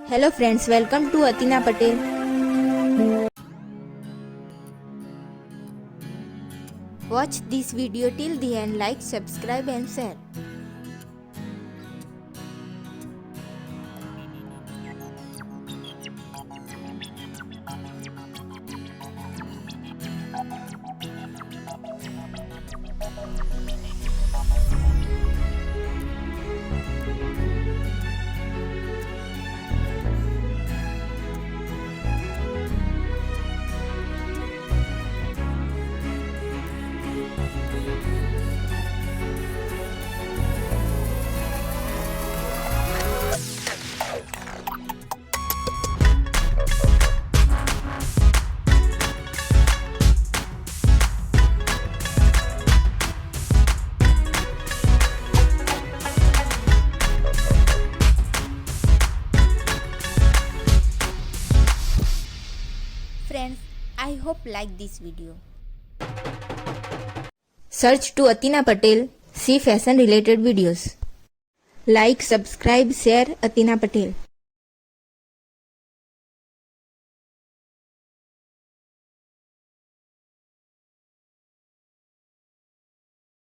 Hello friends, welcome to Atina Patel. Watch this video till the end, like, subscribe and share. Friends, I hope like this video. Search to Atina Patel, see fashion related videos. Like, subscribe, share Atina Patel.